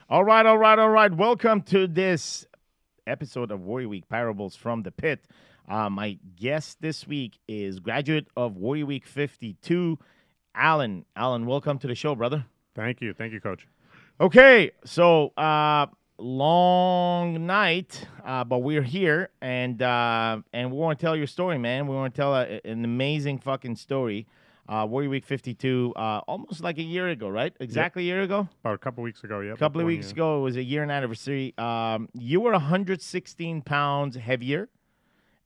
All right, all right, all right. Welcome to this episode of Warrior Week Parables from the Pit. My guest this week is graduate of Warrior Week 52, Alan. Alan, welcome to the show, brother. Thank you. Thank you, Coach. Okay, so long night, but we're here, and we want to tell your story, man. We want to tell an amazing fucking story. Warrior Week 52, almost like a year ago, right? Exactly a year ago. About a couple weeks ago, yeah. A couple of weeks ago, it was a year and anniversary. You were 116 pounds heavier,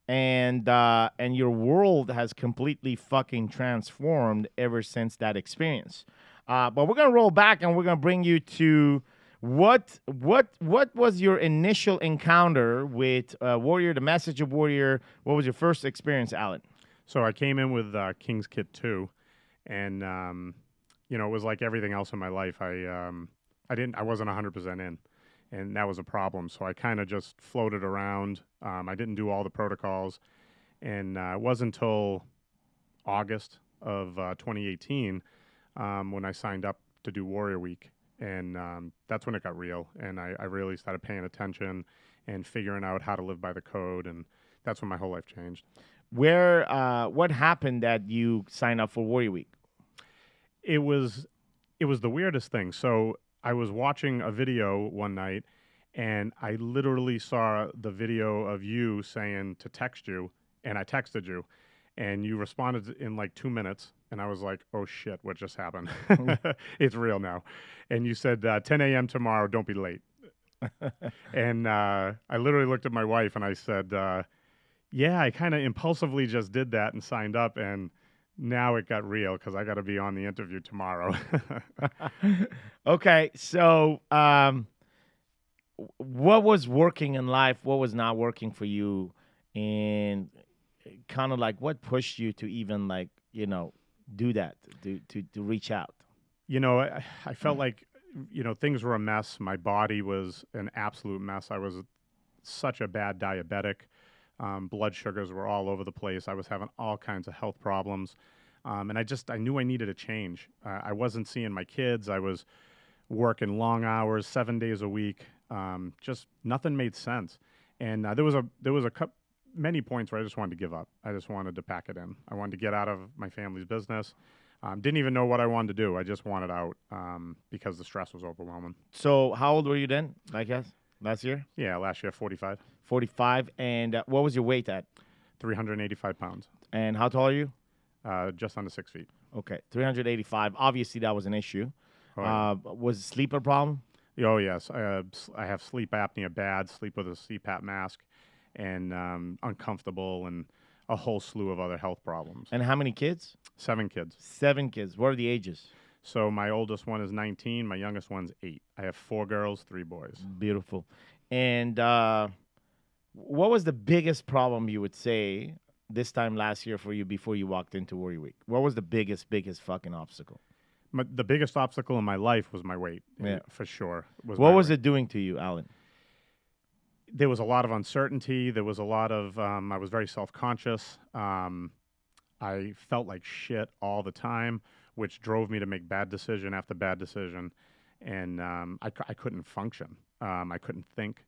and your world has completely fucking transformed ever since that experience. But we're gonna roll back and we're gonna bring you to what was your initial encounter with Warrior, the Message of Warrior? What was your first experience, Alan? So I came in with King's Kit 2, and it was like everything else in my life. I wasn't 100% in, and that was a problem. So I kind of just floated around. I didn't do all the protocols, and it wasn't until August of 2018 when I signed up to do Warrior Week, and that's when it got real, and I really started paying attention and figuring out how to live by the code, and that's when my whole life changed. What happened that you signed up for Warrior Week? It was the weirdest thing. So I was watching a video one night, and I literally saw the video of you saying to text you, and I texted you, and you responded in like 2 minutes, and I was like, oh shit, what just happened? It's real now. And you said 10 a.m. tomorrow, don't be late. And I literally looked at my wife and I said, yeah, I kind of impulsively just did that and signed up, and now it got real because I got to be on the interview tomorrow. Okay, so what was working in life? What was not working for you? And kind of like what pushed you to even do that, to reach out? I felt like, things were a mess. My body was an absolute mess. I was such a bad diabetic. Blood sugars were all over the place. I was having all kinds of health problems. And I knew I needed a change. I wasn't seeing my kids. I was working long hours, 7 days a week. Just nothing made sense. And there was many points where I just wanted to give up. I just wanted to pack it in. I wanted to get out of my family's business. Didn't even know what I wanted to do. I just wanted out because the stress was overwhelming. So how old were you then? I guess last year. Yeah, last year, 45. 45. And what was your weight at? 385 pounds. And how tall are you? Just under 6 feet. Okay, 385. Obviously, that was an issue. Oh, yeah. Was sleep a problem? Oh, yes. I have sleep apnea bad, sleep with a CPAP mask, and uncomfortable, and a whole slew of other health problems. And how many kids? 7 kids. 7 kids. What are the ages? So my oldest one is 19. My youngest one's 8. I have 4 girls, 3 boys. Beautiful. And what was the biggest problem you would say this time last year for you before you walked into Warrior Week? What was the biggest fucking obstacle? The biggest obstacle in my life was my weight, Yeah. for sure. What was it doing to you, Alan? There was a lot of uncertainty. There was a lot of, I was very self-conscious. I felt like shit all the time, which drove me to make bad decision after bad decision. And I couldn't function. I couldn't think.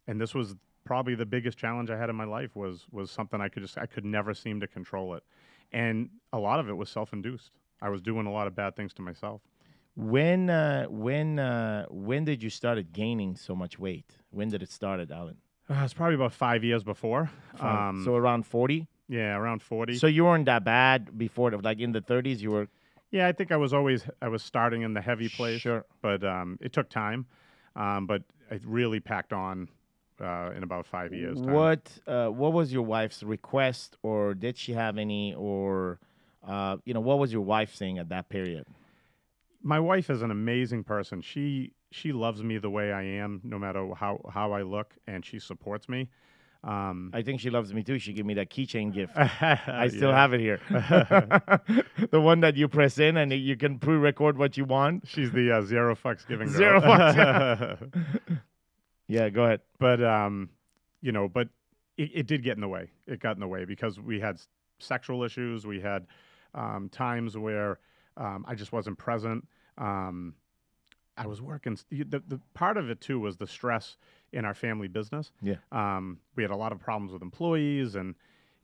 And this was probably the biggest challenge I had in my life was something I could never seem to control it. And a lot of it was self-induced. I was doing a lot of bad things to myself. When did you started gaining so much weight? When did it start, Alan? It's probably about 5 years before. So around 40? Yeah, around 40. So you weren't that bad before, like in the 30s, you were. Yeah, I think I was starting in the heavy place. Sure. But it took time. But it really packed on in about 5 years. Time. What was your wife's request, or did she have any, or what was your wife saying at that period? My wife is an amazing person. She loves me the way I am, no matter how I look, and she supports me. I think she loves me too. She gave me that keychain gift. I still have it here. The one that you press in and you can pre-record what you want. She's the zero fucks giving girl. Zero fucks. Yeah, go ahead. But but it did get in the way. It got in the way because we had sexual issues. We had times where I just wasn't present. I was working. The part of it too was the stress in our family business. Yeah. We had a lot of problems with employees, and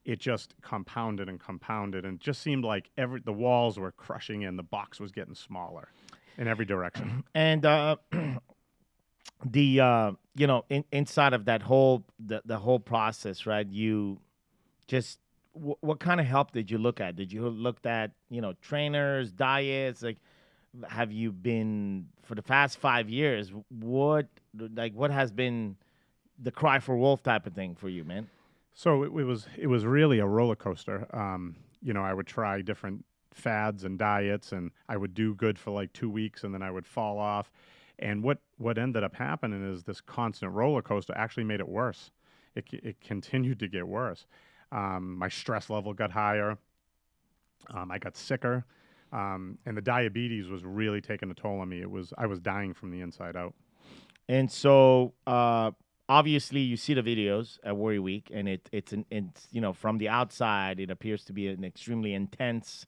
it just compounded and compounded, and it just seemed like the walls were crushing in, the box was getting smaller in every direction. And inside of that whole the whole process, right? You just what kind of help did you look at? Did you look at trainers, diets? Like, have you been for the past 5 years? What has been the cry for wolf type of thing for you, man? So it was really a roller coaster. I would try different fads and diets, and I would do good for like 2 weeks, and then I would fall off. And what ended up happening is this constant roller coaster actually made it worse. It continued to get worse. My stress level got higher. I got sicker, and the diabetes was really taking a toll on me. I was dying from the inside out. And so, obviously, you see the videos at Warrior Week, and it's from the outside, it appears to be an extremely intense,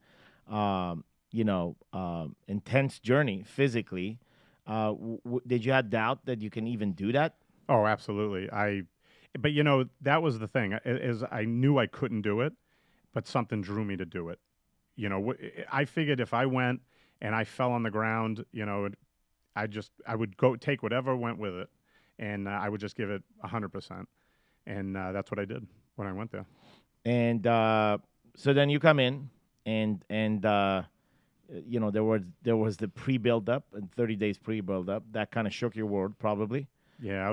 intense journey physically. Did you have doubt that you can even do that? Oh, absolutely. But that was the thing, is I knew I couldn't do it, but something drew me to do it. I figured if I went and I fell on the ground, I would go take whatever went with it, and I would just give it 100%. And that's what I did when I went there. And so then you come in, and there was the pre-build up, and 30 days pre-build up that kind of shook your world, probably. Yeah, I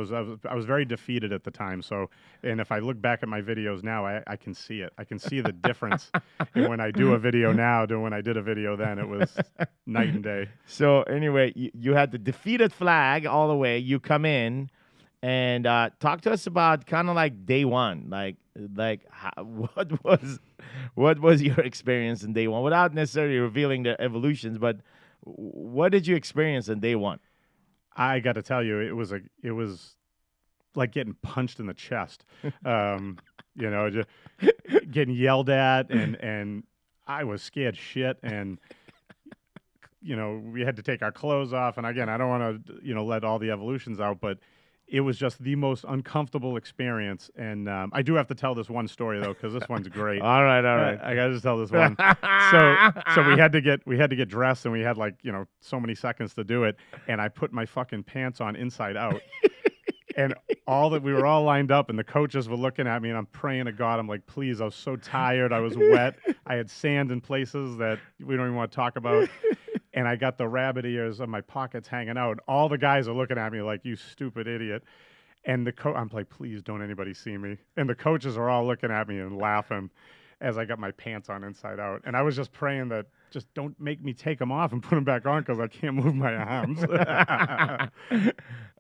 was very defeated at the time. So, and if I look back at my videos now, I can see it. I can see the difference in when I do a video now to when I did a video then. It was night and day. So anyway, you had the defeated flag all the way. You come in and talk to us about kind of like day one, what was your experience in day one, without necessarily revealing the evolutions, but what did you experience in day one? I got to tell you, it was like getting punched in the chest, just getting yelled at, and I was scared shit, and we had to take our clothes off, and again, I don't want to let all the evolutions out, but it was just the most uncomfortable experience, and I do have to tell this one story though, because this one's great. All right. I gotta just tell this one. So we had to get dressed, and we had so many seconds to do it, and I put my fucking pants on inside out, and we were all lined up, and the coaches were looking at me, and I'm praying to God. I'm like, please, I was so tired. I was wet. I had sand in places that we don't even want to talk about. And I got the rabbit ears of my pockets hanging out. All the guys are looking at me like, you stupid idiot. And I'm like, please don't anybody see me. And the coaches are all looking at me and laughing as I got my pants on inside out. And I was just praying that just don't make me take them off and put them back on because I can't move my arms.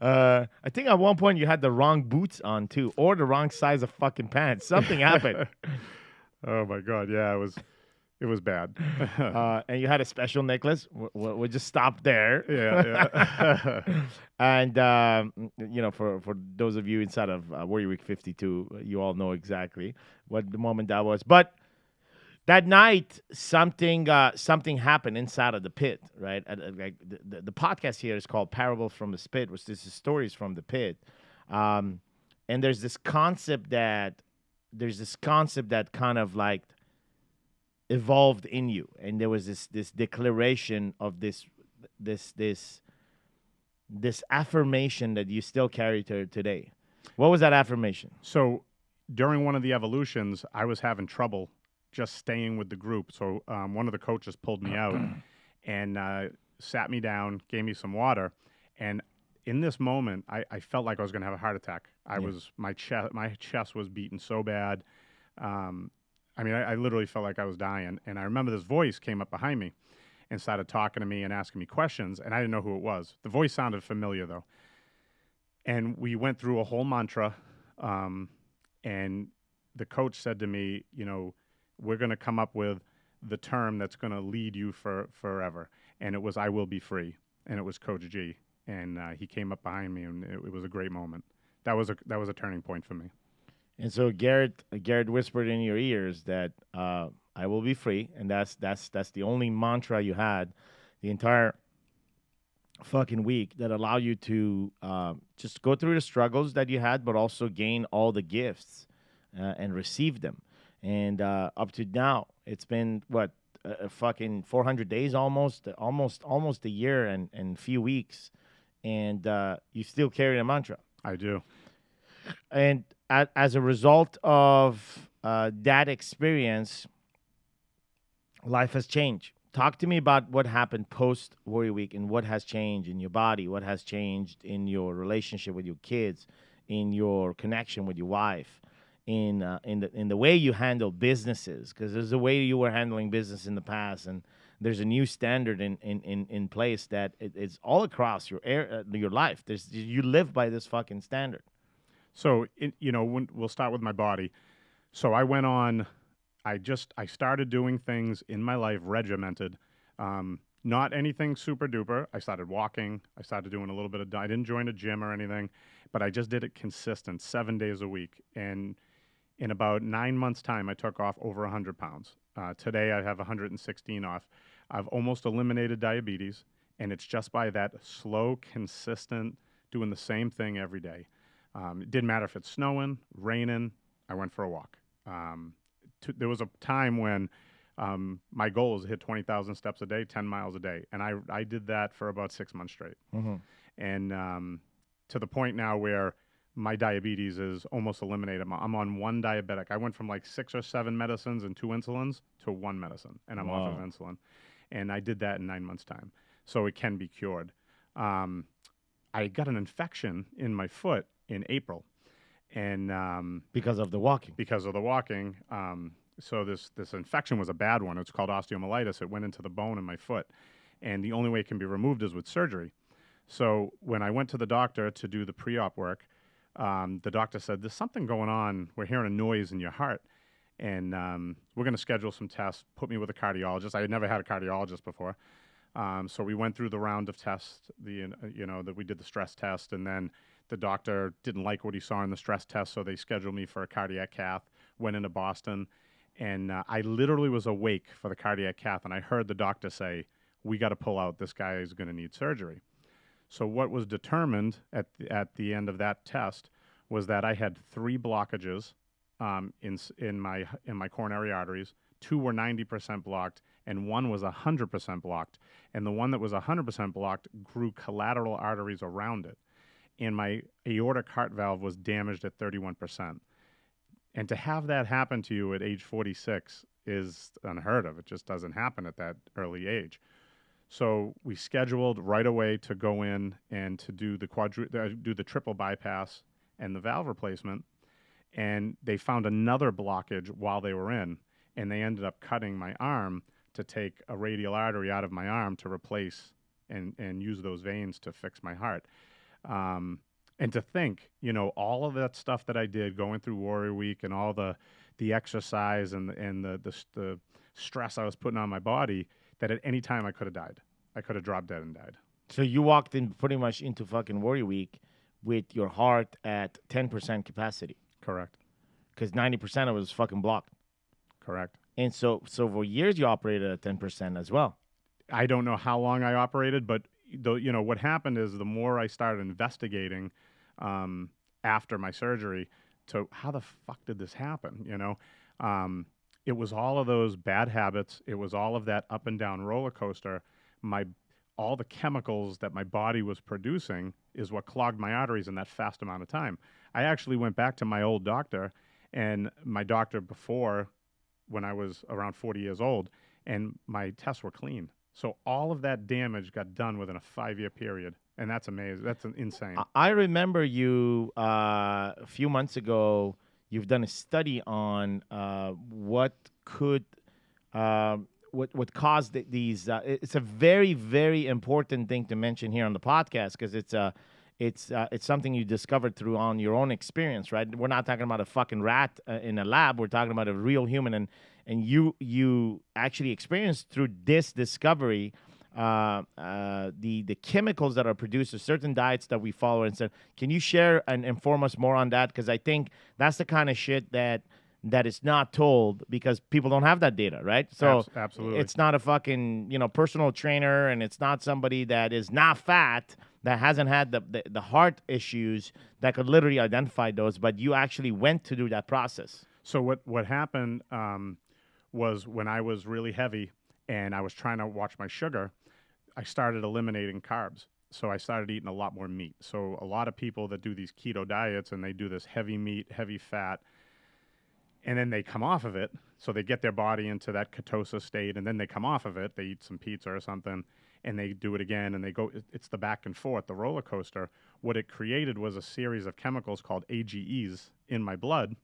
I think at one point you had the wrong boots on too, or the wrong size of fucking pants. Something happened. Oh my God. Yeah, it was bad. And you had a special necklace. We'll just stop there. Yeah. And, for those of you inside of Warrior Week 52, you all know exactly what the moment that was. But that night, something happened inside of the pit, right? Like the podcast here is called Parable from the Spit, which is stories from the pit. And there's this concept that kind of like evolved in you, and there was this declaration of this affirmation that you still carry to today. What was that affirmation? So during one of the evolutions, I was having trouble just staying with the group. So one of the coaches pulled me out and sat me down, gave me some water, and in this moment, I felt like I was going to have a heart attack. My chest was beating so bad. I literally felt like I was dying. And I remember this voice came up behind me and started talking to me and asking me questions, and I didn't know who it was. The voice sounded familiar, though. And we went through a whole mantra, and the coach said to me, we're going to come up with the term that's going to lead you forever. And it was, I will be free. And it was Coach G. And he came up behind me, and it was a great moment. That was a turning point for me. And so Garrett whispered in your ears that I will be free, and that's the only mantra you had the entire fucking week that allow you to just go through the struggles that you had, but also gain all the gifts and receive them. And up to now, it's been what a fucking 400 days, almost a year and few weeks, and you still carry the mantra. I do. And as a result of that experience, life has changed. Talk to me about what happened post Warrior Week and what has changed in your body, what has changed in your relationship with your kids, in your connection with your wife, in the way you handle businesses, because there's a way you were handling business in the past, and there's a new standard in place that it's all across your life. You live by this fucking standard. So, we'll start with my body. So I went on, I started doing things in my life regimented, not anything super duper. I started walking. I started doing a little bit of, I didn't join a gym or anything, but I just did it consistent, 7 days a week. And in about 9 months' time, I took off over 100 pounds. Today, I have 116 off. I've almost eliminated diabetes, and it's just by that slow, consistent, doing the same thing every day. It didn't matter if it's snowing, raining, I went for a walk. There was a time when my goal was to hit 20,000 steps a day, 10 miles a day. And I did that for about 6 months straight. Mm-hmm. And to the point now where my diabetes is almost eliminated. I'm on one diabetic. I went from like 6 or 7 medicines and 2 insulins to 1 medicine, and I'm off of insulin. And I did that in 9 months' time. So it can be cured. I got an infection in my foot in April. And because of the walking. Because of the walking. So this infection was a bad one. It's called osteomyelitis. It went into the bone in my foot. And the only way it can be removed is with surgery. So when I went to the doctor to do the pre-op work, the doctor said, there's something going on. We're hearing a noise in your heart. And we're going to schedule some tests, put me with a cardiologist. I had never had a cardiologist before. So we went through the round of tests, that we did the stress test, and then the doctor didn't like what he saw in the stress test, so they scheduled me for a cardiac cath, went into Boston, and I literally was awake for the cardiac cath, and I heard the doctor say, we got to pull out, this guy is going to need surgery. So what was determined at the end of that test was that I had 3 blockages in my coronary arteries. 2 were 90% blocked, and 1 was 100% blocked. And the one that was 100% blocked grew collateral arteries around it. And my aortic heart valve was damaged at 31%. And to have that happen to you at age 46 is unheard of. It just doesn't happen at that early age. So we scheduled right away to go in and to do the triple bypass and the valve replacement. And they found another blockage while they were in, and they ended up cutting my arm to take a radial artery out of my arm to replace and use those veins to fix my heart. And to think, all of that stuff that I did going through Warrior Week and all the exercise and the stress I was putting on my body, that at any time I could have died. I could have dropped dead and died. So you walked in pretty much into fucking Warrior Week with your heart at 10% capacity. Correct. Because 90% of it was fucking blocked. Correct. And so for years you operated at 10% as well. I don't know how long I operated, but what happened is the more I started investigating after my surgery to how the fuck did this happen, it was all of those bad habits. It was all of that up and down roller coaster. All the chemicals that my body was producing is what clogged my arteries in that fast amount of time. I actually went back to my old doctor, and my doctor before, when I was around 40 years old, and my tests were clean. So all of that damage got done within a 5-year period, and that's amazing. That's insane. I remember you a few months ago. You've done a study on what caused these. It's a very, very important thing to mention here on the podcast because it's something you discovered through on your own experience, right? We're not talking about a fucking rat in a lab. We're talking about a real human, and you actually experienced through this discovery the chemicals that are produced of certain diets that we follow. And so, can you share and inform us more on that? Because I think that's the kind of shit that that is not told because people don't have that data, right? So Absolutely. it's not a fucking, personal trainer, and it's not somebody that is not fat, that hasn't had the heart issues that could literally identify those, but you actually went to do that process. So what happened was when I was really heavy and I was trying to watch my sugar, I started eliminating carbs. So I started eating a lot more meat. So a lot of people that do these keto diets and they do this heavy meat, heavy fat, and then they come off of it. So they get their body into that ketosis state, and then they come off of it. They eat some pizza or something, and they do it again, and they go. It's the back and forth, the roller coaster. What it created was a series of chemicals called AGEs in my blood,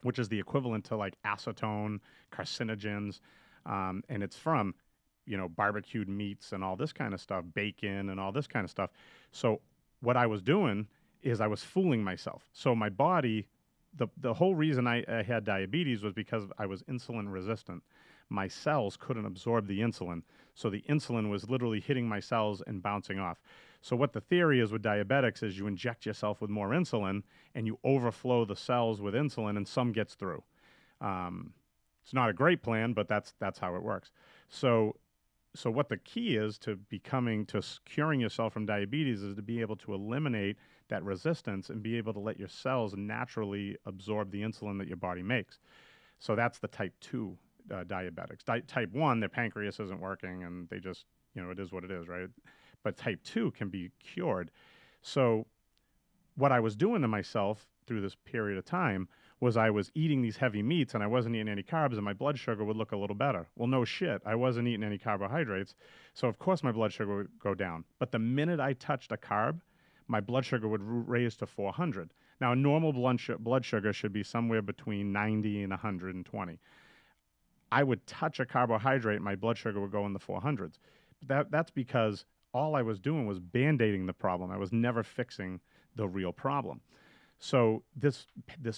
which is the equivalent to like acetone, carcinogens, and it's from, barbecued meats and all this kind of stuff, bacon and all this kind of stuff. So what I was doing is I was fooling myself. So my body, the whole reason I had diabetes was because I was insulin resistant. My cells couldn't absorb the insulin, so the insulin was literally hitting my cells and bouncing off. So what the theory is with diabetics is you inject yourself with more insulin and you overflow the cells with insulin, and some gets through. It's not a great plan, but that's how it works. So what the key is to curing yourself from diabetes is to be able to eliminate that resistance and be able to let your cells naturally absorb the insulin that your body makes. So that's the type 2 diabetics. Type 1, their pancreas isn't working and they just, it is what it is, right? But type 2 can be cured. So what I was doing to myself through this period of time was I was eating these heavy meats and I wasn't eating any carbs, and my blood sugar would look a little better. Well, no shit. I wasn't eating any carbohydrates. So of course my blood sugar would go down. But the minute I touched a carb, my blood sugar would raise to 400. Now, a normal blood sugar should be somewhere between 90 and 120. I would touch a carbohydrate, my blood sugar would go in the 400s. That's because all I was doing was band-aiding the problem. I was never fixing the real problem. So this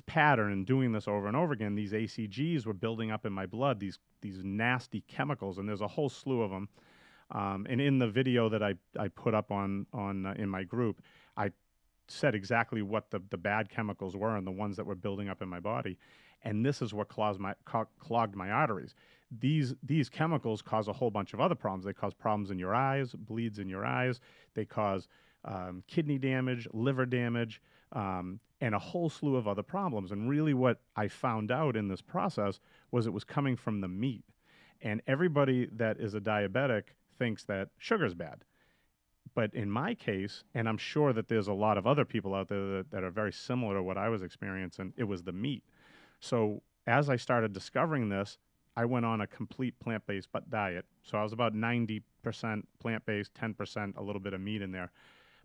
pattern and doing this over and over again, these ACGs were building up in my blood, these nasty chemicals, and there's a whole slew of them. And in the video that I put up on in my group, I said exactly what the bad chemicals were and the ones that were building up in my body. And this is what clogged my arteries. These chemicals cause a whole bunch of other problems. They cause problems in your eyes, bleeds in your eyes. They cause kidney damage, liver damage, and a whole slew of other problems. And really what I found out in this process was it was coming from the meat. And everybody that is a diabetic thinks that sugar is bad. But in my case, and I'm sure that there's a lot of other people out there that are very similar to what I was experiencing, it was the meat. So as I started discovering this, I went on a complete plant-based diet. So I was about 90% plant-based, 10% a little bit of meat in there.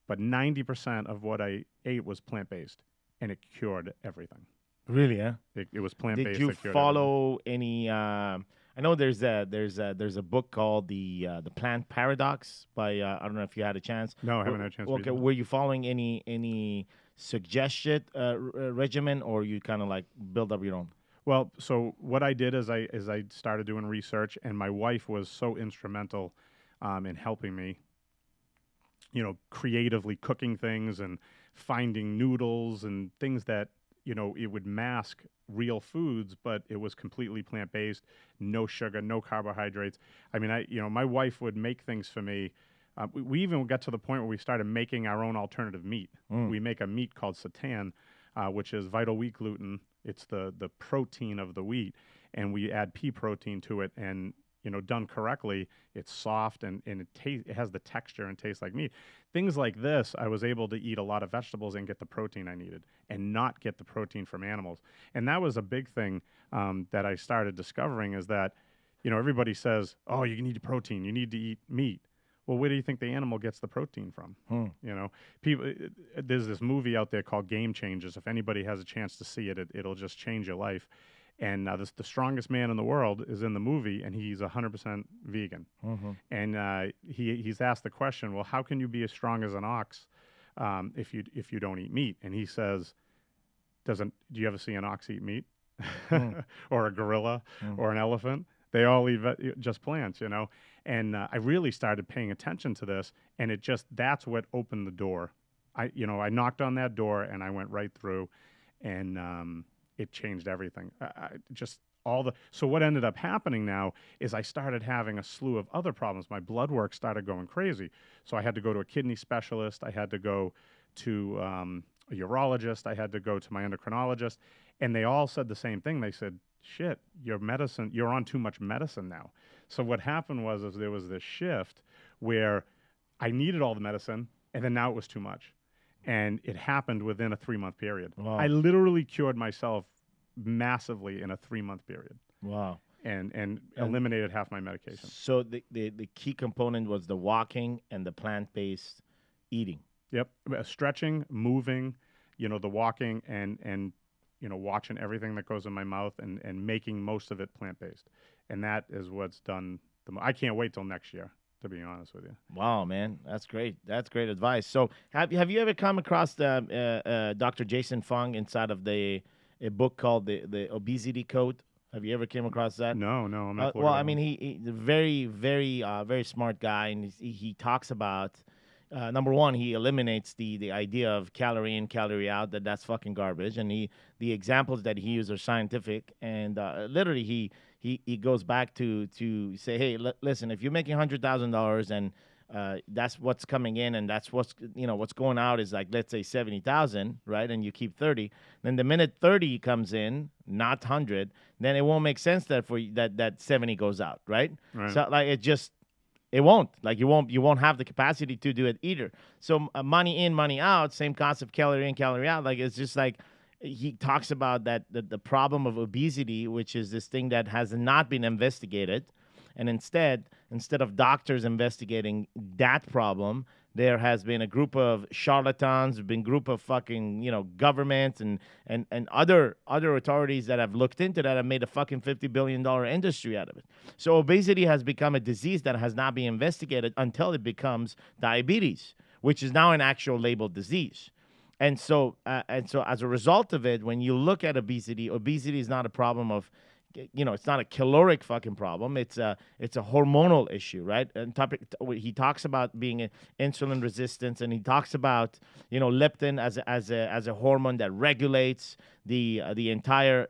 But 90% of what I ate was plant-based, and it cured everything. Really, huh? It was plant-based. Did you follow any? I know there's a book called the Plant Paradox by I don't know if you had a chance. No, I haven't had a chance. Okay, were you following any suggested regimen, or you kind of like build up your own? Well, so what I did is I started doing research, and my wife was so instrumental in helping me. Creatively cooking things and finding noodles and things that, it would mask real foods, but it was completely plant-based, no sugar, no carbohydrates. I mean, my wife would make things for me. We even got to the point where we started making our own alternative meat. We make a meat called seitan, which is vital wheat gluten. It's the protein of the wheat, and we add pea protein to it, and done correctly, it's soft and it has the texture and tastes like meat. Things like this, I was able to eat a lot of vegetables and get the protein I needed and not get the protein from animals. And that was a big thing that I started discovering is that, everybody says, oh, you need protein, you need to eat meat. Well, where do you think the animal gets the protein from? People. There's this movie out there called Game Changers. If anybody has a chance to see it, it'll just change your life. And the strongest man in the world is in the movie, and he's 100% vegan. Mm-hmm. And he's asked the question, well, how can you be as strong as an ox if you don't eat meat? And he says, do you ever see an ox eat meat? Or a gorilla or an elephant? They all eat just plants, And I really started paying attention to this, and that's what opened the door. I knocked on that door, and I went right through, and it changed everything. Just all the so what ended up happening now is I started having a slew of other problems. My blood work started going crazy, so I had to go to a kidney specialist. I had to go to a urologist. I had to go to my endocrinologist, and they all said the same thing. They said, "Shit, you're on too much medicine now." So what happened was there was this shift where I needed all the medicine, and then now it was too much. And it happened within a 3-month period. Wow. I literally cured myself massively in a 3-month period. Wow. And eliminated half my medication. So the key component was the walking and the plant-based eating. Yep. Stretching, moving, the walking and watching everything that goes in my mouth and making most of it plant-based. And that is what's done I can't wait till next year, to be honest with you. Wow, man, that's great. That's great advice. So, have you ever come across the Dr. Jason Fung inside of a book called the Obesity Code? Have you ever came across that? No, I'm not. Well, I mean, he's a very, very, very smart guy, and he talks about number one, he eliminates the idea of calorie in, calorie out. That's fucking garbage, and the examples that he uses are scientific, and literally he goes back to say, hey, listen, if you're making $100,000 and that's what's coming in, and that's what's going out is like, let's say 70,000, right? And you keep 30. Then the minute 30 comes in, not 100, then it won't make sense that for that 70 goes out, right? So like it won't. Like you won't have the capacity to do it either. So money in, money out, same concept, calorie in, calorie out. Like it's just like he talks about that the problem of obesity, which is this thing that has not been investigated. And instead of doctors investigating that problem, there has been a group of charlatans, been group of fucking, governments and other authorities that have looked into that have made a fucking $50 billion industry out of it. So obesity has become a disease that has not been investigated until it becomes diabetes, which is now an actual labeled disease. And so as a result of it, when you look at obesity is not a problem of, it's not a caloric fucking problem. It's a hormonal issue, right? And he talks about being insulin resistance, and he talks about leptin as a hormone that regulates the entire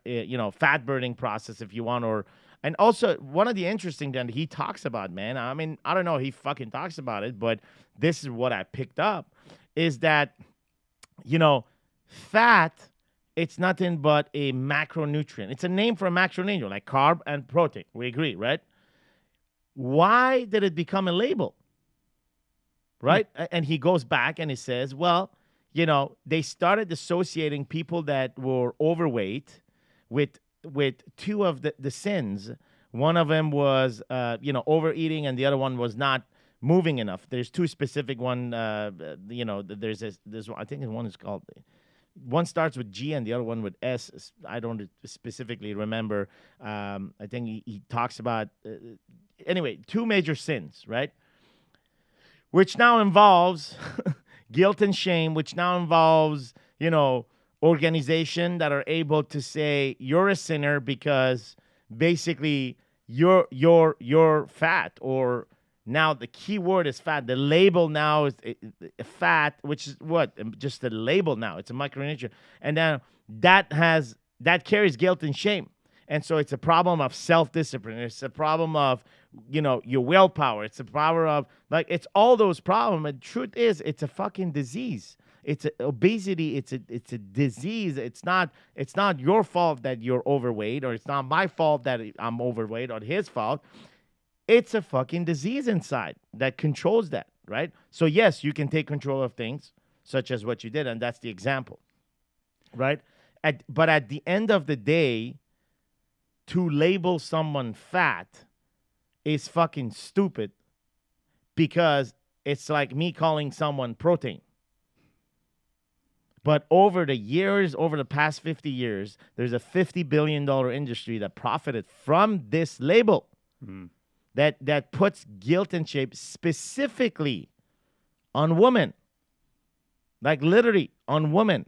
fat burning process, if you want. And also one of the interesting that he talks about, man. I mean, I don't know, he fucking talks about it, but this is what I picked up, is that fat. It's nothing but a macronutrient. It's a name for a macronutrient, like carb and protein. We agree, right? Why did it become a label? Right? And he goes back and he says, well, they started associating people that were overweight with two of the sins. One of them was, overeating, and the other one was not moving enough. There's two specific one. There's one, I think one is called. One starts with G and the other one with S. I don't specifically remember. I think he talks about, anyway, two major sins, right? Which now involves guilt and shame, which now involves, organization that are able to say you're a sinner because basically you're fat, or now the key word is fat. The label now is fat, which is what? Just the label now. It's a micronutrient. And now that carries guilt and shame. And so it's a problem of self-discipline. It's a problem of, your willpower. It's a problem of, it's all those problems. And the truth is, it's a fucking disease. It's obesity. It's a disease. It's not your fault that you're overweight, or it's not my fault that I'm overweight, or his fault. It's a fucking disease inside that controls that, right? So yes, you can take control of things, such as what you did, and that's the example, right? But at the end of the day, to label someone fat is fucking stupid, because it's like me calling someone protein. But over the past 50 years, there's a $50 billion industry that profited from this label. Mm. That puts guilt and shame specifically on women, like literally on women,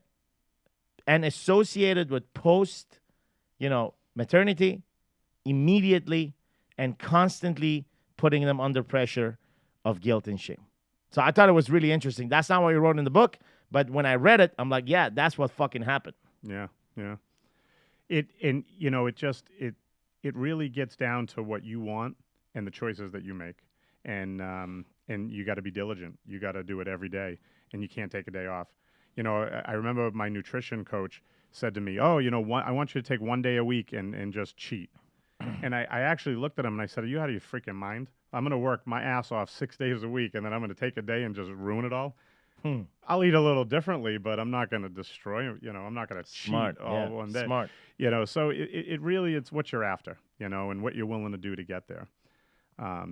and associated with post, maternity, immediately and constantly putting them under pressure of guilt and shame. So I thought it was really interesting. That's not what you wrote in the book, but when I read it, I'm like, yeah, that's what fucking happened. Yeah. And you know, it really gets down to what you want and the choices that you make. And you got to be diligent. You got to do it every day, and you can't take a day off. You know, I remember my nutrition coach said to me, "Oh, you know, I want you to take one day a week and just cheat." And I actually looked at him and I said, "Are you out of your freaking mind? I'm going to work my ass off 6 days a week, and then I'm going to take a day and just ruin it all. Hmm. I'll eat a little differently, but I'm not going to destroy. You know, I'm not going to cheat Smart. all Yeah. one day. Smart. You know, so it really it's what you're after, you know, and what you're willing to do to get there.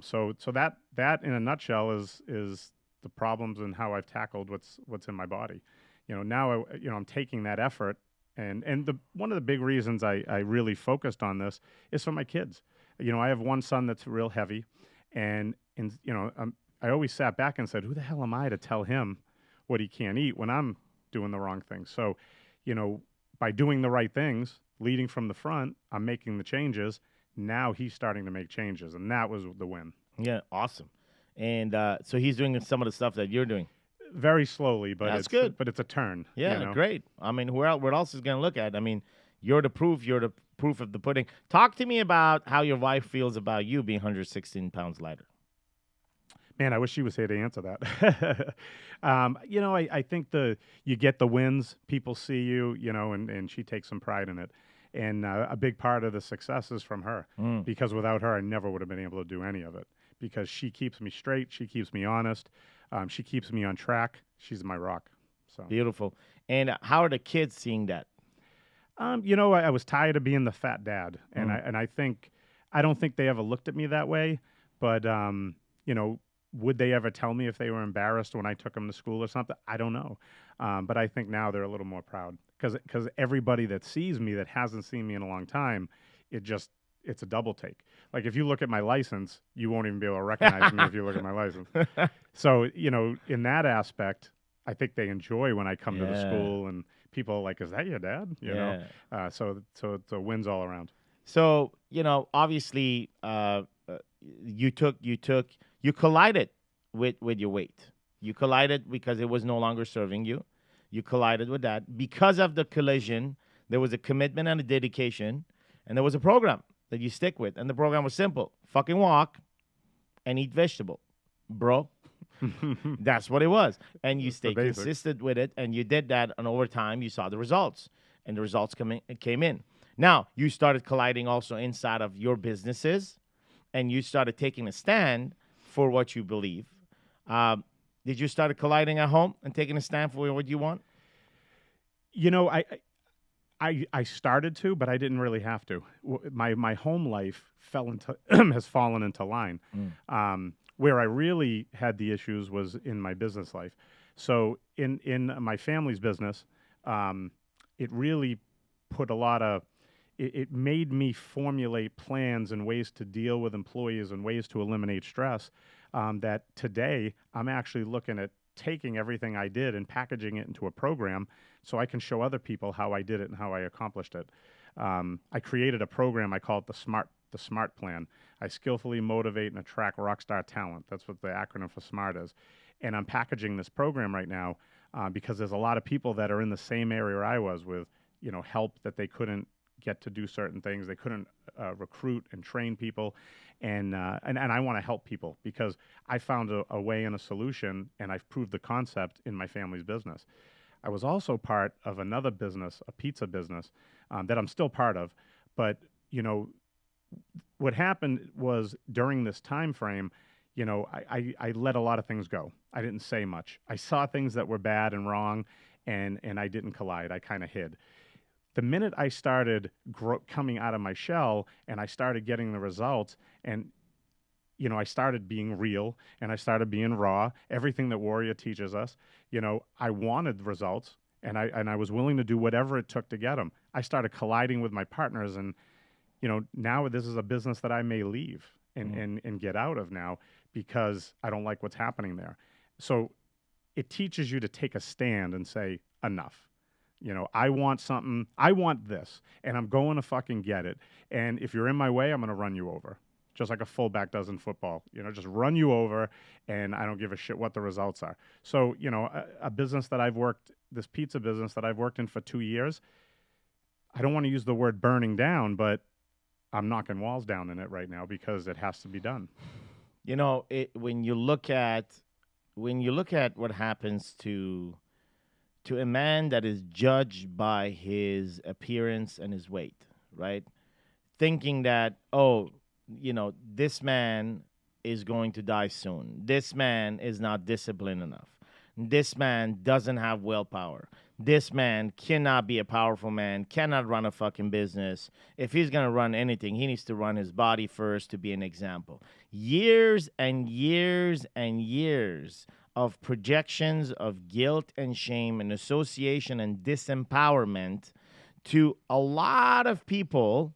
So that in a nutshell is the problems and how I've tackled what's in my body. You know, now I'm taking that effort, and the one of the big reasons I really focused on this is for my kids. You know, I have one son that's real heavy, and you know, I always sat back and said, who the hell am I to tell him what he can't eat when I'm doing the wrong thing? So, you know, by doing the right things, leading from the front, I'm making the changes. Now he's starting to make changes, and that was the win. Yeah. Awesome. And so he's doing some of the stuff that you're doing. Very slowly, but That's it's good. But it's a turn. Yeah. you know? Great. I mean, what else is going to look at? I mean, you're the proof. You're the proof of the pudding. Talk to me about how your wife feels about you being 116 pounds lighter. Man, I wish she was here to answer that. You know, I think you get the wins, people see you, you know, and she takes some pride in it. And a big part of the success is from her, because without her, I never would have been able to do any of it. Because she keeps me straight, she keeps me honest, she keeps me on track. She's my rock. So Beautiful. And how are the kids seeing that? you know, I was tired of being the fat dad, and I don't think they ever looked at me that way. But you know, would they ever tell me if they were embarrassed when I took them to school or something? I don't know. But I think now they're a little more proud because everybody that sees me that hasn't seen me in a long time, it's a double take. Like if you look at my license, you won't even be able to recognize me if you look at my license. So, you know, in that aspect, I think they enjoy when I come to the Yeah. school and people are like, "Is that your dad?" You know. So it's a wins all around. So, you know, obviously, you collided with your weight. You collided because it was no longer serving you. You collided with that. Because of the collision, there was a commitment and a dedication, and there was a program that you stick with. And the program was simple: fucking walk and eat vegetable, bro. That's what it was. And you It's the stayed basics. consistent with it, and you did that, and over time you saw the results. And the results came in. Now, you started colliding also inside of your businesses, and you started taking a stand for what you believe. Did you start colliding at home and taking a stand for what you want? You know, I started to, but I didn't really have to. My home life has fallen into line. Where I really had the issues was in my business life. So in my family's business, it really put a lot of it made me formulate plans and ways to deal with employees and ways to eliminate stress. That today I'm actually looking at taking everything I did and packaging it into a program so I can show other people how I did it and how I accomplished it. I created a program. I call it the SMART plan. I skillfully motivate and attract rockstar talent. That's what the acronym for SMART is. And I'm packaging this program right now because there's a lot of people that are in the same area I was with, you know, help that they couldn't get to do certain things. They couldn't recruit and train people. And I want to help people because I found a way and a solution, and I've proved the concept in my family's business. I was also part of another business, a pizza business, that I'm still part of. But, you know, what happened was during this time frame, you know, I let a lot of things go. I didn't say much. I saw things that were bad and wrong, and I didn't collide. I kind of hid. The minute I started coming out of my shell and I started getting the results, and you know, I started being real and I started being raw, everything that Warrior teaches us, you know, I wanted results, and I was willing to do whatever it took to get them. I started colliding with my partners, and you know, now this is a business that I may leave and get out of now because I don't like what's happening there. So it teaches you to take a stand and say, enough. You know, I want something, I want this, and I'm going to fucking get it. And if you're in my way, I'm going to run you over. Just like a fullback does in football, you know, just run you over, and I don't give a shit what the results are. So, you know, a business that I've worked, this pizza business that I've worked in for 2 years, I don't want to use the word burning down, but I'm knocking walls down in it right now because it has to be done. You know, when you look at what happens to a man that is judged by his appearance and his weight, right? Thinking that, oh, this man is going to die soon. This man is not disciplined enough. This man doesn't have willpower. This man cannot be a powerful man, cannot run a fucking business. If he's going to run anything, he needs to run his body first to be an example. Years and years and years of projections of guilt and shame and association and disempowerment to a lot of people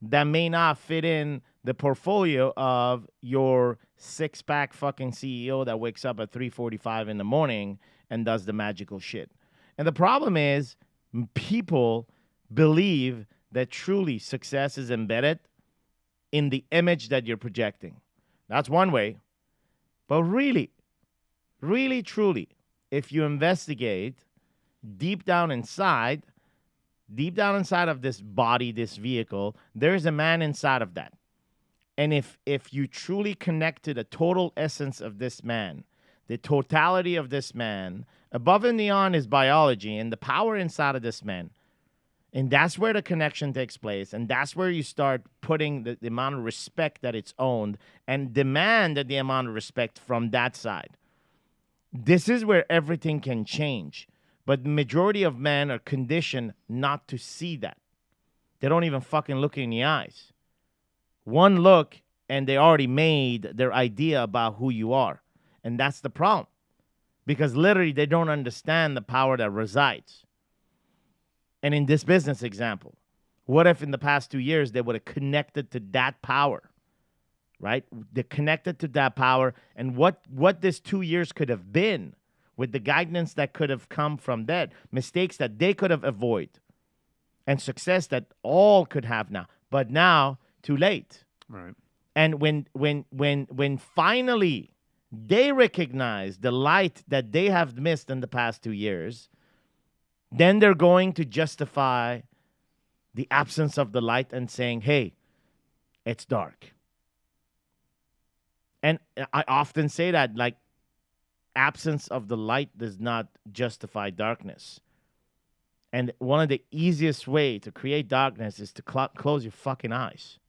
that may not fit in the portfolio of your six-pack fucking CEO that wakes up at 3:45 in the morning and does the magical shit. And the problem is people believe that truly success is embedded in the image that you're projecting. That's one way. But really, really, truly, if you investigate deep down inside of this body, this vehicle, there's a man inside of that. And if you truly connect to the total essence of this man, the totality of this man, above and beyond his biology and the power inside of this man, and that's where the connection takes place, and that's where you start putting the amount of respect that it's owned and demand the amount of respect from that side. This is where everything can change. But the majority of men are conditioned not to see that. They don't even fucking look in the eyes. One look, and they already made their idea about who you are. And that's the problem. Because literally, they don't understand the power that resides. And in this business example, what if in the past 2 years they would have connected to that power? Right? They connected to that power. And what this 2 years could have been with the guidance that could have come from that, mistakes that they could have avoided, and success that all could have now. But now, too late. Right. And when finally they recognize the light that they have missed in the past 2 years, then they're going to justify the absence of the light and saying, hey, it's dark. And I often say that, like, absence of the light does not justify darkness. And one of the easiest way to create darkness is to close your fucking eyes.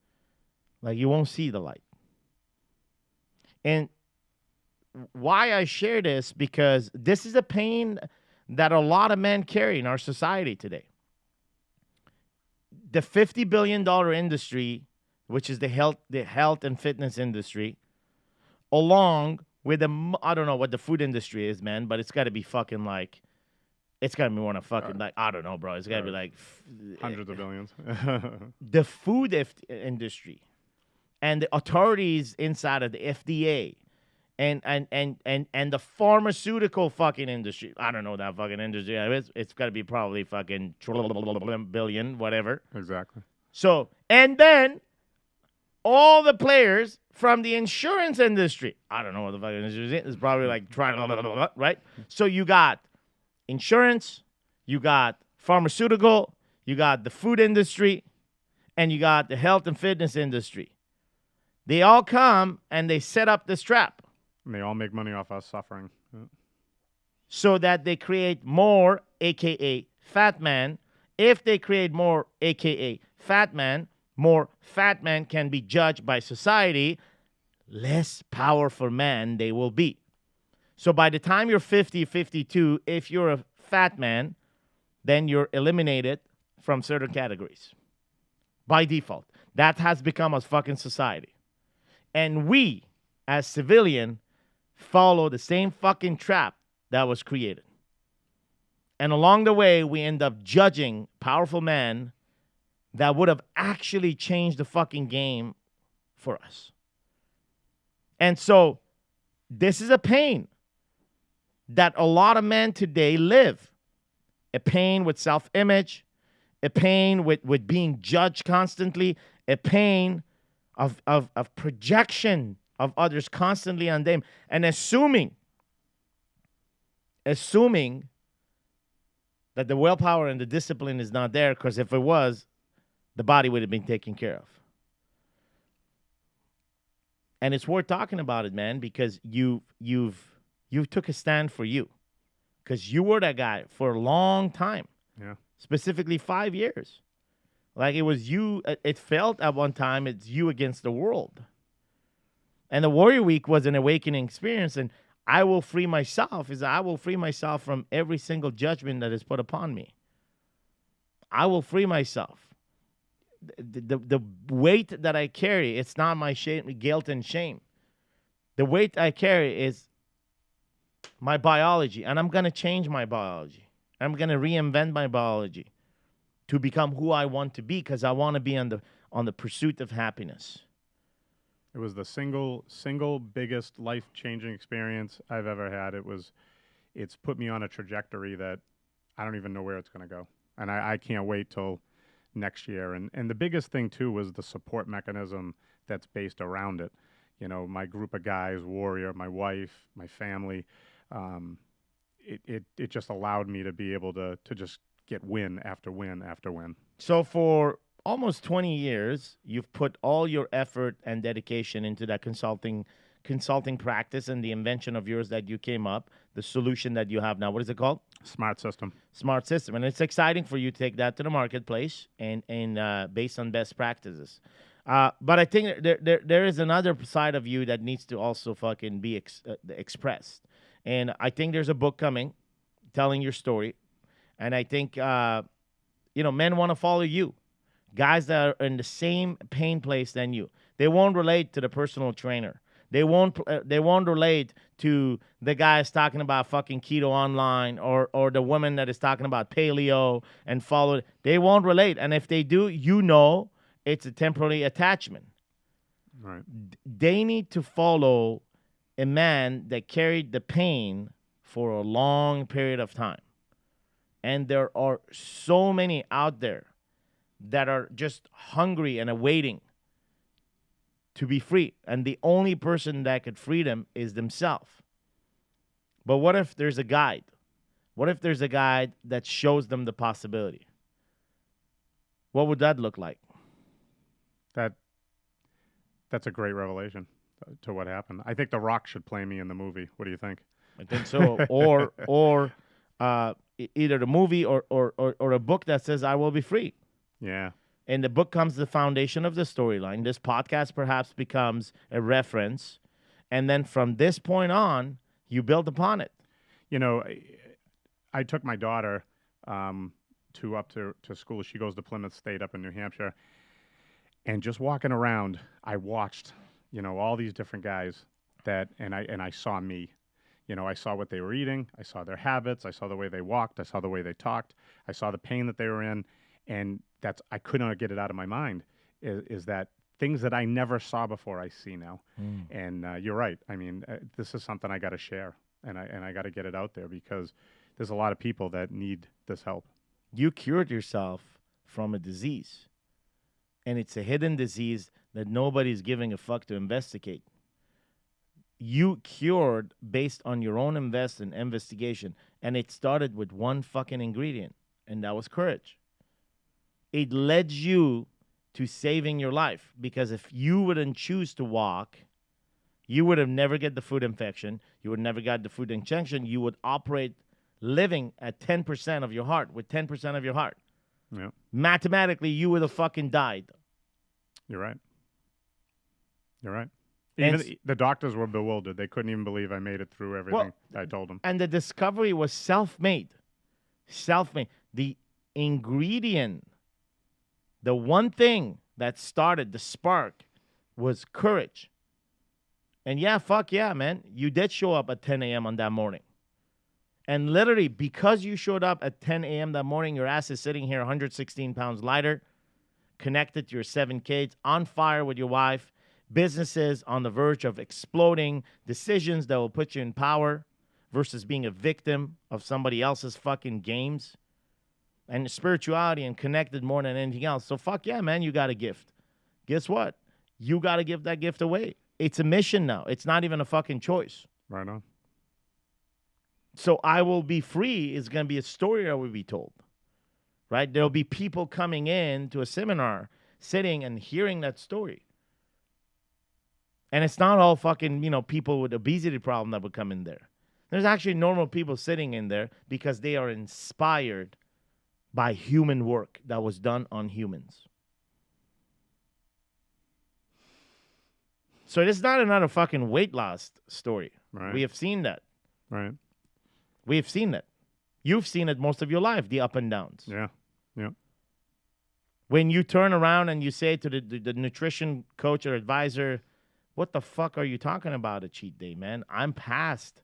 Like, you won't see the light. And why I share this, because this is a pain that a lot of men carry in our society today. The $50 billion industry, which is the health and fitness industry, along with I don't know what the food industry is, man, but it's got to be fucking like, it's got to be one of fucking, like, I don't know, bro. It's got to be like hundreds of billions. The food industry and the authorities inside of the FDA and the pharmaceutical fucking industry. I don't know that fucking industry. It's got to be probably fucking billion, whatever. Exactly. So, and then all the players from the insurance industry. I don't know what the fucking industry is. It's probably like right? So you got insurance, you got pharmaceutical, you got the food industry, and you got the health and fitness industry. They all come and they set up this trap. And they all make money off us suffering. So that they create more, a.k.a. fat man. If they create more, a.k.a. fat man, more fat men can be judged by society, less powerful man they will be. So by the time you're 50, 52, if you're a fat man, then you're eliminated from certain categories. By default. That has become a fucking society. And we, as civilian, follow the same fucking trap that was created. And along the way, we end up judging powerful men that would have actually changed the fucking game for us. And so this is a pain that a lot of men today live. A pain with self-image, a pain with being judged constantly, a pain of projection of others constantly on them, and assuming that the willpower and the discipline is not there, because if it was, the body would have been taken care of. And it's worth talking about it, man, because you've took a stand for you, because you were that guy for a long time. Yeah. Specifically 5 years. Like, it was you. It felt at one time it's you against the world. And the Warrior Week was an awakening experience. And I will free myself from every single judgment that is put upon me. I will free myself. The weight that I carry, it's not my shame, guilt and shame. The weight I carry is my biology, and I'm going to change my biology. I'm going to reinvent my biology to become who I want to be, because I want to be on the pursuit of happiness. It was the single biggest life-changing experience I've ever had. It's put me on a trajectory that I don't even know where it's going to go. And I can't wait till next year. And the biggest thing, too, was the support mechanism that's based around it. You know, my group of guys, Warrior, my wife, my family, it just allowed me to be able to just get win after win after win. So for almost 20 years, you've put all your effort and dedication into that consulting practice and the invention of yours that you came up, the solution that you have now. What is it called? Smart System. Smart System. And it's exciting for you to take that to the marketplace and based on best practices. But I think there is another side of you that needs to also fucking be expressed. And I think there's a book coming telling your story. And I think, men want to follow you. Guys that are in the same pain place than you. They won't relate to the personal trainer. They won't relate to the guys talking about fucking keto online or the woman that is talking about paleo and follow. They won't relate. And if they do, it's a temporary attachment. Right. They need to follow a man that carried the pain for a long period of time. And there are so many out there that are just hungry and awaiting to be free. And the only person that could free them is themselves. But what if there's a guide? What if there's a guide that shows them the possibility? What would that look like? That's a great revelation to what happened. I think The Rock should play me in the movie. What do you think? I think so. or either the movie or a book that says I will be free. Yeah. And the book comes the foundation of the storyline. This podcast perhaps becomes a reference. And then from this point on, you build upon it. You know, I took my daughter up to school. She goes to Plymouth State up in New Hampshire. And just walking around, I watched, all these different guys and I saw me. I saw what they were eating. I saw their habits. I saw the way they walked. I saw the way they talked. I saw the pain that they were in. And I could not get it out of my mind, is that things that I never saw before I see now. And you're right. I mean, this is something I got to share, and I got to get it out there, because there's a lot of people that need this help. You cured yourself from a disease, and it's a hidden disease that nobody's giving a fuck to investigate. You cured based on your own investigation, and it started with one fucking ingredient, and that was courage. It led you to saving your life, because if you wouldn't choose to walk, you would have never get the food infection. You would never got the food injection. You would operate living at 10% of your heart, with 10% of your heart. Yeah. Mathematically, you would have fucking died. You're right. Even the doctors were bewildered. They couldn't even believe I made it through everything I told them. And the discovery was self-made. Self-made. The ingredient, the one thing that started the spark, was courage. And fuck yeah, man. You did show up at 10 a.m. on that morning. And literally, because you showed up at 10 a.m. that morning, your ass is sitting here 116 pounds lighter, connected to your 7 kids, on fire with your wife, businesses on the verge of exploding, decisions that will put you in power versus being a victim of somebody else's fucking games, and spirituality and connected more than anything else. So fuck yeah, man, you got a gift. Guess what? You got to give that gift away. It's a mission now. It's not even a fucking choice. Right on. So I will be free is going to be a story that will be told, right? There'll be people coming in to a seminar, sitting and hearing that story. And it's not all fucking, people with obesity problem that would come in there. There's actually normal people sitting in there because they are inspired by human work that was done on humans. So it is not another fucking weight loss story. Right. We have seen that. Right. We have seen that. You've seen it most of your life, the up and downs. Yeah. Yeah. When you turn around and you say to the nutrition coach or advisor, what the fuck are you talking about a cheat day, man? I'm past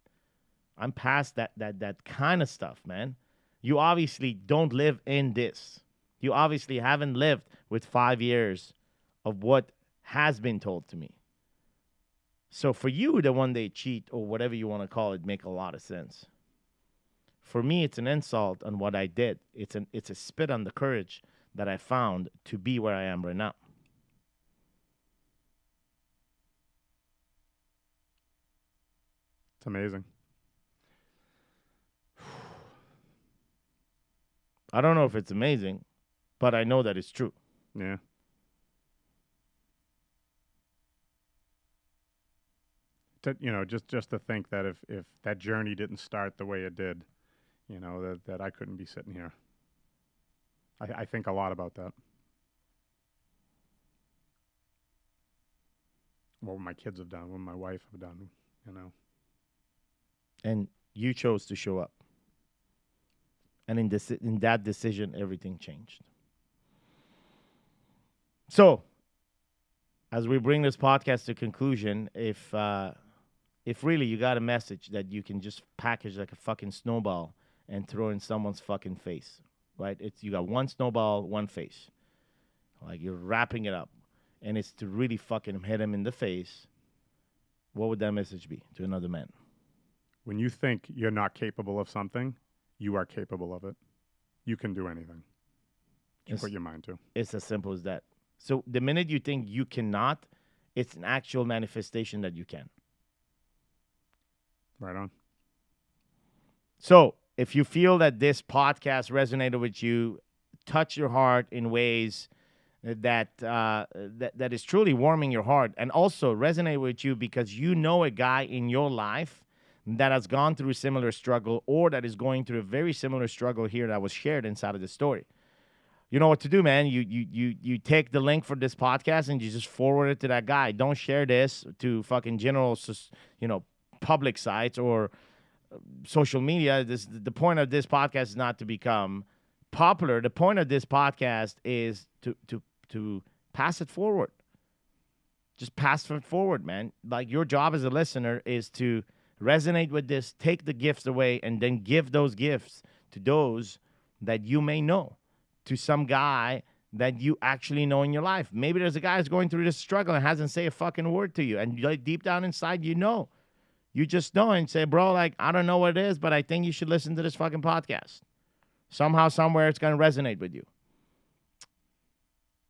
that kind of stuff, man. You obviously don't live in this. You obviously haven't lived with 5 years of what has been told to me. So for you, the one day cheat or whatever you want to call it, make a lot of sense. For me, it's an insult on what I did. It's a spit on the courage that I found to be where I am right now. It's amazing. I don't know if it's amazing, but I know that it's true. Yeah. Just to think that if that journey didn't start the way it did, that I couldn't be sitting here. I think a lot about that. What my kids have done, what my wife have done, And you chose to show up. And in that decision, everything changed. So, as we bring this podcast to conclusion, if really you got a message that you can just package like a fucking snowball and throw in someone's fucking face, right? You got one snowball, one face. Like you're wrapping it up. And it's to really fucking hit him in the face. What would that message be to another man? When you think you're not capable of something, you are capable of it. You can do anything. You put your mind to. It's as simple as that. So the minute you think you cannot, it's an actual manifestation that you can. Right on. So if you feel that this podcast resonated with you, touch your heart in ways that is truly warming your heart, and also resonate with you because you know a guy in your life that has gone through a similar struggle or that is going through a very similar struggle here that was shared inside of the story. You know what to do, man. You take the link for this podcast and you just forward it to that guy. Don't share this to fucking general, public sites or social media. The point of this podcast is not to become popular. The point of this podcast is to pass it forward. Just pass it forward, man. Like your job as a listener is to resonate with this, take the gifts away, and then give those gifts to those that you may know, to some guy that you actually know in your life. Maybe there's a guy who's going through this struggle and hasn't said a fucking word to you, and deep down inside, you know. You just know and say, bro, like, I don't know what it is, but I think you should listen to this fucking podcast. Somehow, somewhere, it's going to resonate with you.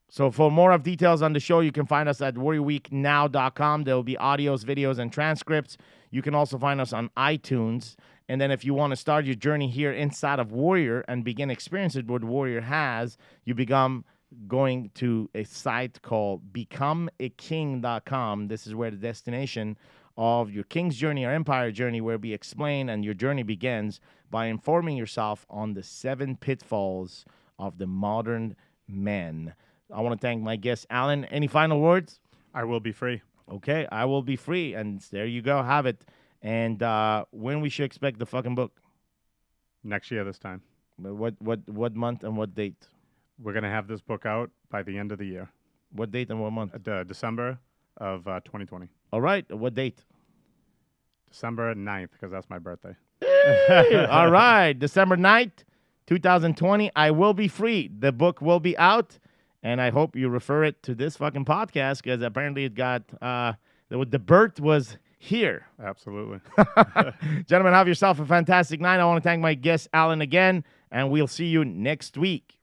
So for more of details on the show, you can find us at warriorweeknow.com. There will be audios, videos, and transcripts. You can also find us on iTunes. And then if you want to start your journey here inside of Warrior and begin experiencing what Warrior has, you become going to a site called becomeaking.com. This is where the destination of your king's journey or empire journey will be explained, and your journey begins by informing yourself on the 7 pitfalls of the modern man. I want to thank my guest, Alan. Any final words? I will be free. Okay, I will be free. And there you go. Have it. And when we should expect the fucking book? Next year this time. What month and what date? We're going to have this book out by the end of the year. What date and what month? December of 2020. All right. What date? December 9th, because that's my birthday. All right. December 9th, 2020. I will be free. The book will be out. And I hope you refer it to this fucking podcast because apparently it got, the birth was here. Absolutely. Gentlemen, have yourself a fantastic night. I want to thank my guest, Alan, again, and we'll see you next week.